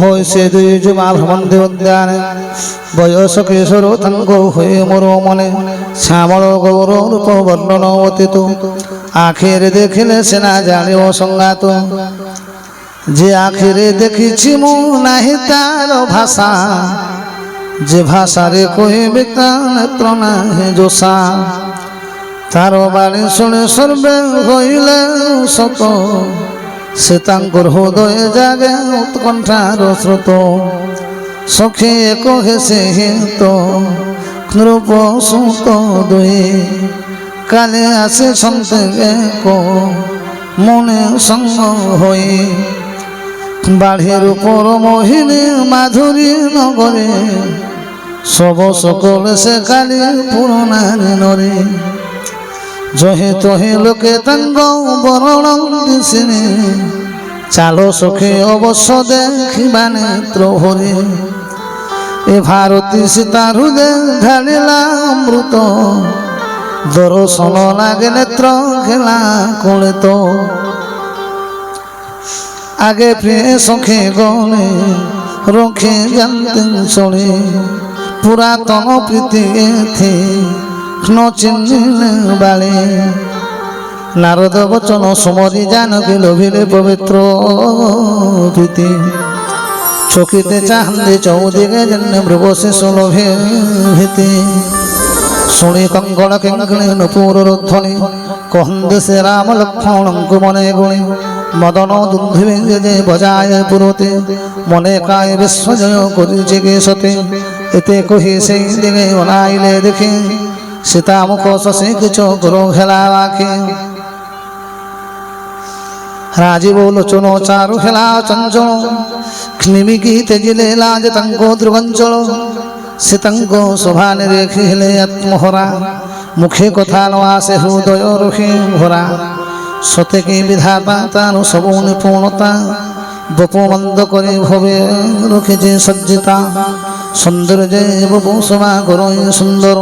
হয়েছে দুই যুবা ভ্রমণে উদ্যান বয়স কিশোর তাঙ্গ হয়ে মোর মনে শ্যামল গৌর রূপ বর্ণন অতীত আখেরে দেখিলে সেনা জানিব সংঘাত যে আখেরে দেখিছি মু নাহি তার ভাষা যে ভাষারে কহিবে তার নেত্র নাহি যোষা তার বাণী শুনে সর্বে হইলে সত সে তাঙ্কর হৃদয়ে জাগে উৎকণ্ঠার স্রোত সখী কহে সে হিত নৃপ সুত দুই কালে আসে সন্তে এক মনে সঙ্গ হয়ে বাড়ির উপর মোহিনী মাধুরী নগরে সব সকল সে কালী পুরনারী নরে জহে তহে লোকে তাঙ্গ বরণ দিশিনি চালো সখী অবশ্য দেখিবা নেত্র ভরে এ ভারতী সীতা হৃদে ঢালিলা অমৃত দর্শন লাগে নেত্র খেলা কোলে তো আগে প্রিয় সখী গলে রক্ষে জানতে চলে পুরাতন প্রীতি এথে ন চিহ্নিলে বালে নারদ বচন সুমরি জানকী লোভিলে পবিত্র প্রীতি চকিতে চাহান্দি চৌদিকে জন্য মৃগশেষ লোভে ভীতি শুনি কঙ্কণ কিঙ্কিণী নূপুর ধ্বনি কহন্দি সে রাম লক্ষ্মণଙ୍କୁ মনে গুণি মদন দুন্ধুবে যে বজায় পুরতে মনে কায় বিশ্বজয় করিছে কে সতে এতে কহি সেই দিকে অনাইলে দেখে সীতা মুখ শশী কিছু গুরু খেলা আখে রাজীব লোচন চারু খেলা চঞ্চল নিমিকি তেজিলে লাজ তাঙ্ক দ্রুগঞ্চল সীতাঙ্ক শোভানে রেখিলে আত্মহরা মুখে কথা ন আসে হৃদয় রখি ভরা সতে কি বিধাতা তার সবু নিপুণতা বপু মন্দ করে ভবে রখিছে সজ্জিতা সৌন্দর্যে বপু শোভা করই সুন্দর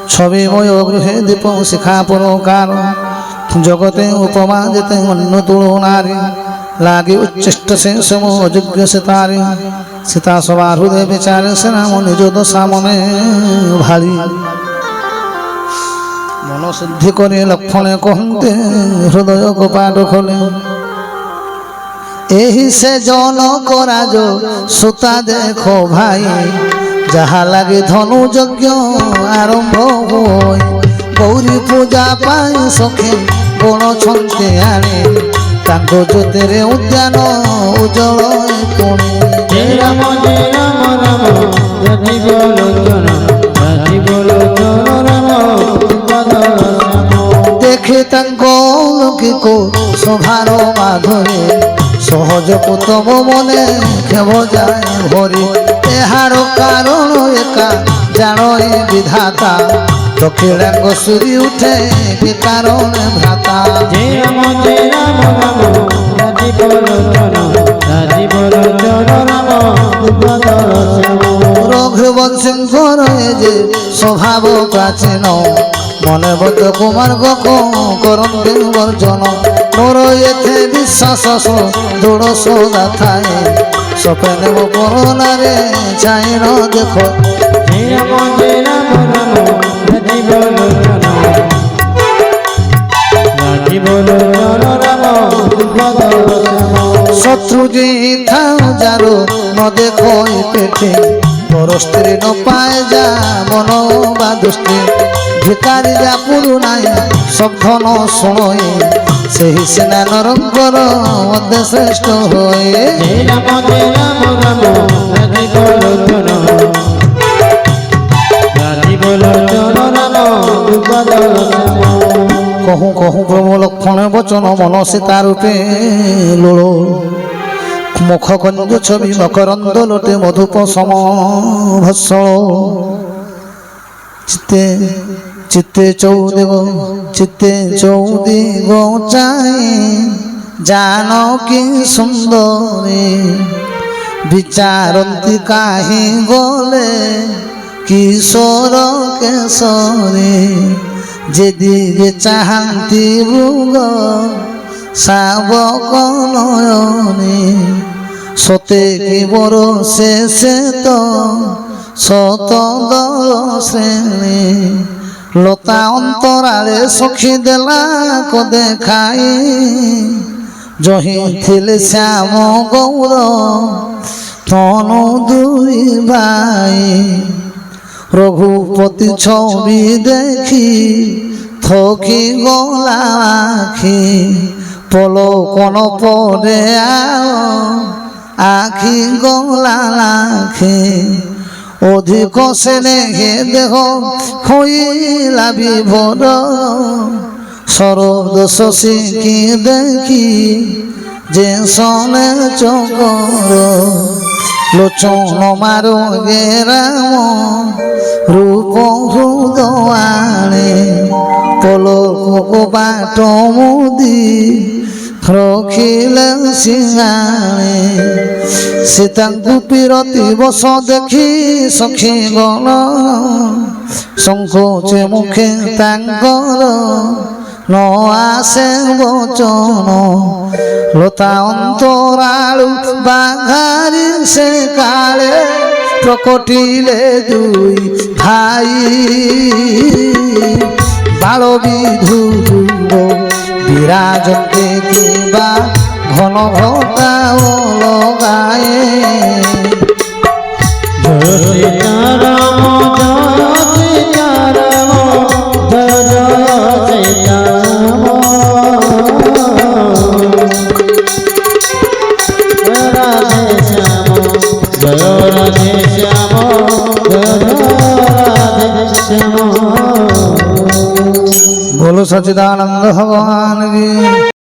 ছবিময় গৃহে দীপ শিখা পরকার জগতে উপমা যেতে অন্য তুলনারে লাগে উচ্ছিষ্ট সে সম অযোগ্য সে তারে সীতা সভা হৃদয় বিচারে সে নাম নিজ দশা মনে ভারী মনসিদ্ধি করে লক্ষণে কহন্তে হৃদয় কপাট খোলে এই সে জন করাজ সুতা দেখো ভাই যাহা লাগে ধনু যজ্ঞ আরম্ভ হই গৌরী পূজা পাই সখে গুণ ছন্তে আনে তাঙ্গ জ্যোতিরে উদ্যান উজ্জ্বল কোণে রাম রাম রাম রাজীব লোচন রাম দেখে তাঙ্গ লৌকিক শোভার মাধুরী সহজ কুতব মনে খেব যায় ভরি এহার কারণ একা জানই বিধাতা দক্ষিণাঙ্গ সুরি উঠে কি কারণে ভ্রাতা রাম রাম রাজীব লোচন রাম রঘুবংশীর যে স্বভাব প্রাচীন মনে বদ কুমার গক করন্তে বর্জন মোর এতে বিশ্বাস দৃঢ় সদা থাকে স্বপ্নে মো করুণারে চাইর দেখ রাম রাম রাজীব লোচন রাম ছুটি থাও যারো ন দেখো এ পেটে বড় স্ত্রী ন পায় যা মন বা দুষ্টি ভিকারি যা পুরুনাই সব ধন শোণয়ে সেই সেনা নরঙ্কর মধ্যে শ্রেষ্ঠ হয়ে জয় রাম রাজীব লোচন রাজীব লোচন রাম দুপদ শ্যাম কহু কহু প্রভু লক্ষণ বচন মন সীতা রূপে লোড় মুখ কঞ্জ ছবি মকরন্দ লোটে মধুপ সম ভৎসল চিত্তে চিত্তে চৌদেব চিত্তে চৌদিগ চাই জানকী সুন্দরী বিচারন্তি কাহি গলে কিশোর কেশরী যেদিকে চাহান্তি মৃগ শাবক নয়নে সতে কি বড় শেষে তো শত দল শ্রেণী লতা অন্তরালে সখী দেলা কদে খাই জহি থিলে শ্যাম গৌর তনু দুই ভাই রঘুপতি ছবি দেখি থকি গলা আখি পলকন পরে আখি গলা আখি অধিক স্নেহে দেহ হইলা বিভোর শরদ শশী কি দেখি যে সনে চকর লোচন মারো গে রাম রূপ হৃদয়ানে পলক বাট মুদি রখিলে সিংহানে সীতাঙ্কু পিরতি বস দেখি সখী গণ সংকোচে মুখে তাঙ্কর ন আসে বচন লতা অন্তরালু বাঘারি সে কালে প্রকটিলে দুই ভাই বাল বিধু বিরাজতে কিবা ঘন ঘটাও লগায়ে জয় সীতারাম জয় সীতারাম জয় জয় সীতারাম জয় রাধে শ্যাম জয় রাধে শ্যাম জয় রাধে শ্যাম बोलो सच्चिदानंद भगवान की